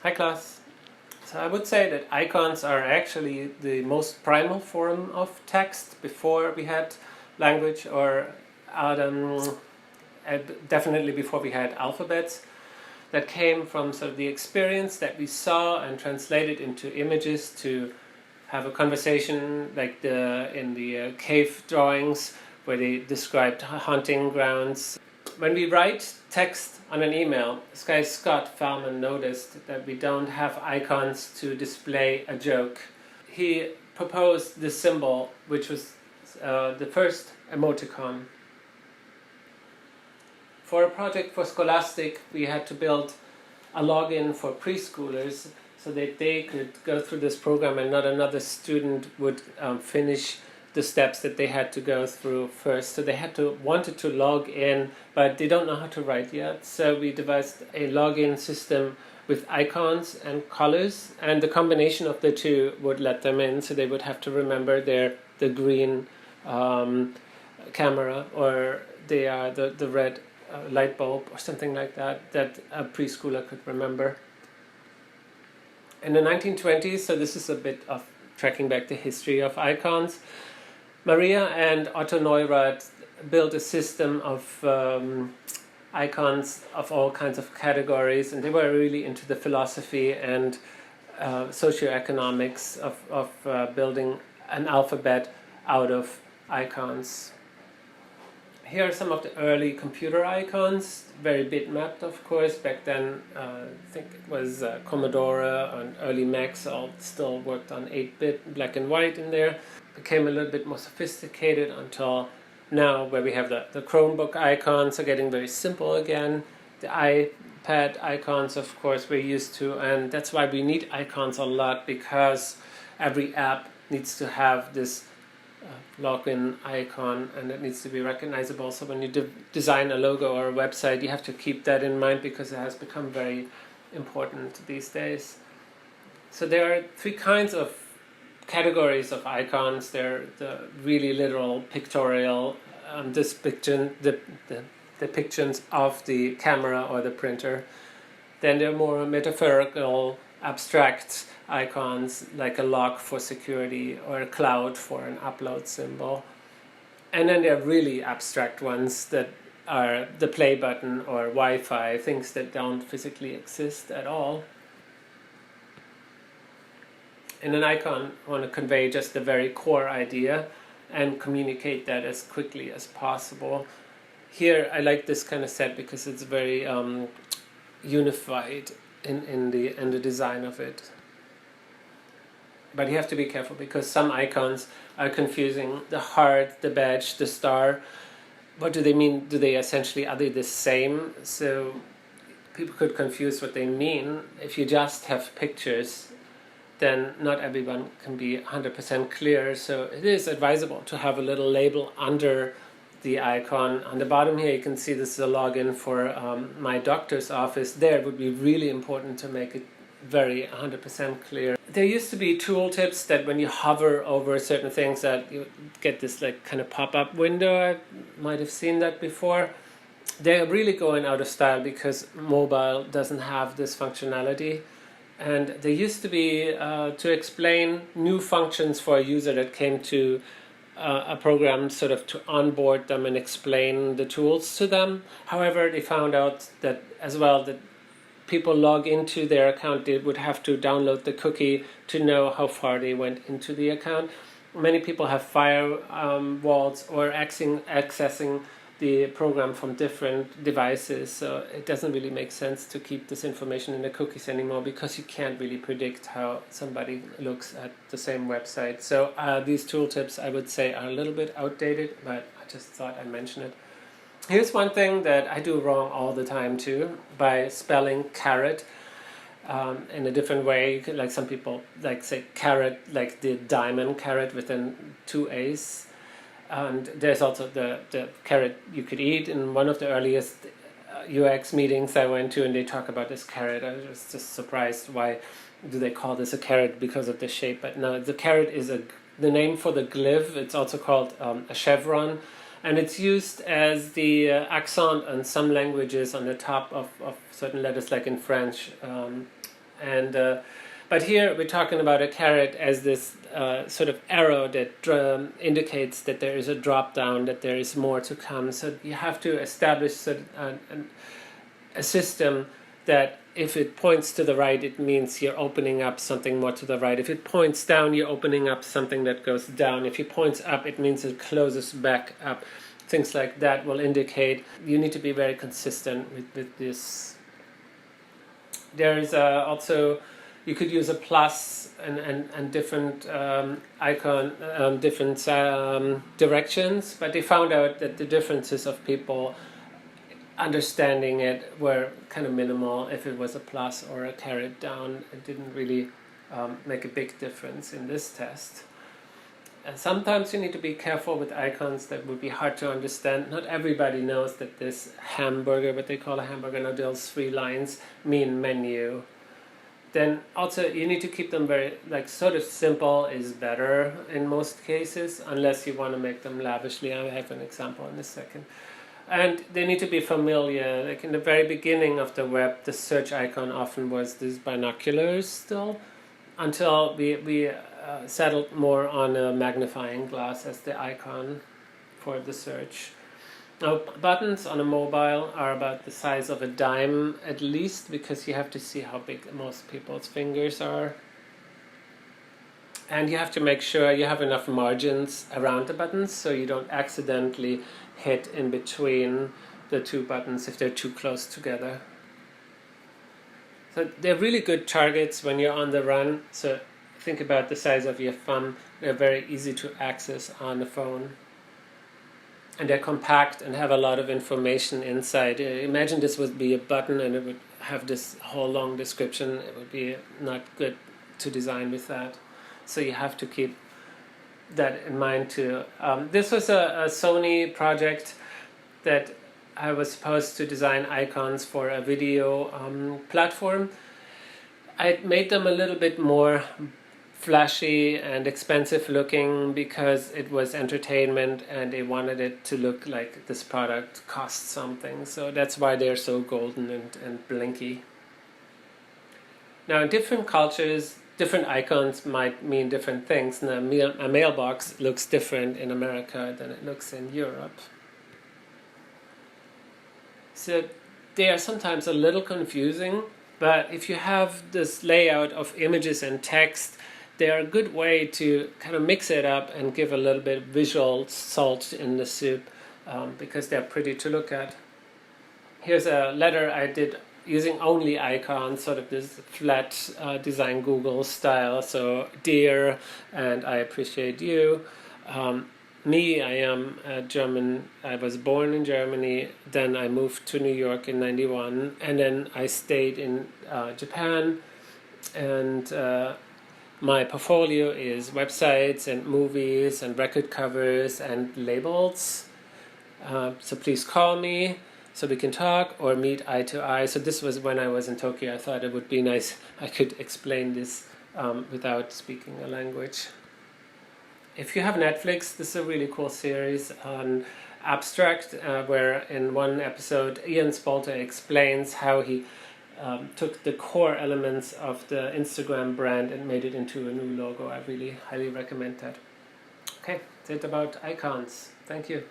Hi class. So I would say that icons are actually the most primal form of text before we had language, or definitely before we had alphabets, that came from sort of the experience that we saw and translated into images to have a conversation, like in the cave drawings where they described hunting grounds. When we write text on an email, this guy Scott Fallman noticed that we don't have icons to display a joke. He proposed this symbol, which was the first emoticon. For a project for Scholastic, we had to build a login for preschoolers so that they could go through this program and not another student would finish the steps that they had to go through first. So they wanted to log in, but they don't know how to write yet. So we devised a login system with icons and colors, and the combination of the two would let them in. So they would have to remember the green camera, or the red light bulb, or something like that a preschooler could remember. In the 1920s, so this is a bit of tracking back the history of icons, Maria and Otto Neurath built a system of icons of all kinds of categories, and they were really into the philosophy and socioeconomics of building an alphabet out of icons. Here are some of the early computer icons, very bitmapped, of course. Back then, I think it was Commodore and early Macs all still worked on 8-bit black and white in there. Became a little bit more sophisticated until now, where we have the Chromebook icons are getting very simple again. The iPad icons, of course, we're used to, and that's why we need icons a lot, because every app needs to have this login icon, and it needs to be recognizable. So when you design a logo or a website, you have to keep that in mind, because it has become very important these days. So there are three kinds of categories of icons. They're the really literal pictorial depictions of the camera or the printer. Then there are more metaphorical, abstract icons, like a lock for security or a cloud for an upload symbol. And then there are really abstract ones that are the play button or Wi-Fi, things that don't physically exist at all. In an icon, I want to convey just the very core idea and communicate that as quickly as possible. Here, I like this kind of set because it's very unified in the design of it. But you have to be careful, because some icons are confusing. The heart, the badge, the star. What do they mean? Are they the same? So people could confuse what they mean. If you just have pictures, then not everyone can be 100% clear. So it is advisable to have a little label under the icon. On the bottom here, you can see this is a login for my doctor's office. There, it would be really important to make it very 100% clear. There used to be tooltips that when you hover over certain things, that you get this like kind of pop-up window. I might have seen that before. They're really going out of style because mobile doesn't have this functionality. And there used to be to explain new functions for a user that came to a program, sort of to onboard them and explain the tools to them. However, they found out that as well that people log into their account, they would have to download the cookie to know how far they went into the account. Many people have firewalls or accessing the program from different devices, so it doesn't really make sense to keep this information in the cookies anymore, because you can't really predict how somebody looks at the same website. So these tooltips, I would say, are a little bit outdated, but I just thought I'd mention it. Here's one thing that I do wrong all the time too, by spelling carrot in a different way. Like some people like say carrot, like the diamond carrot within 2 A's. And there's also the carrot you could eat. In one of the earliest UX meetings I went to, and they talk about this carrot, I was just surprised, why do they call this a carrot because of the shape? But no, the carrot is the name for the glyph. It's also called a chevron. And it's used as the accent in some languages on the top of certain letters, like in French. But here we're talking about a caret as this sort of arrow that indicates that there is a drop down, that there is more to come. So you have to establish a system that if it points to the right, it means you're opening up something more to the right. If it points down, you're opening up something that goes down. If it points up, it means it closes back up. Things like that will indicate you need to be very consistent with this. There is also, you could use a plus and different icon, different directions, but they found out that the differences of people understanding it were kind of minimal. If it was a plus or a caret down, it didn't really make a big difference in this test. And sometimes you need to be careful with icons that would be hard to understand. Not everybody knows that this hamburger, what they call a hamburger, now those 3 lines mean menu. Then also you need to keep them very, like, sort of simple is better in most cases, unless you want to make them lavishly. I have an example in a second. And they need to be familiar. Like in the very beginning of the web, the search icon often was these binoculars still, until we settled more on a magnifying glass as the icon for the search. Now, buttons on a mobile are about the size of a dime at least, because you have to see how big most people's fingers are. And you have to make sure you have enough margins around the buttons so you don't accidentally hit in between the 2 buttons if they're too close together. So they're really good targets when you're on the run. So think about the size of your thumb. They're very easy to access on the phone. And they're compact and have a lot of information inside. Imagine this would be a button and it would have this whole long description. It would be not good to design with that. So you have to keep that in mind too. This was a Sony project that I was supposed to design icons for a video platform. I made them a little bit more flashy and expensive looking because it was entertainment and they wanted it to look like this product cost something. So that's why they're so golden and blinky. Now in different cultures, different icons might mean different things. Now, a mailbox looks different in America than it looks in Europe. So they are sometimes a little confusing, but if you have this layout of images and text, they are a good way to kind of mix it up and give a little bit visual salt in the soup because they're pretty to look at. Here's a letter I did using only icons, sort of this flat design Google style. So, dear, and I appreciate you. Me, I am a German. I was born in Germany. Then I moved to New York in '91, and then I stayed in Japan. And my portfolio is websites and movies and record covers and labels. So please call me so we can talk or meet eye to eye. So this was when I was in Tokyo. I thought it would be nice I could explain this without speaking a language. If you have Netflix, this is a really cool series on abstract where in one episode Ian Spalter explains how he took the core elements of the Instagram brand and made it into a new logo. I really highly recommend that. Okay, that's it about icons. Thank you.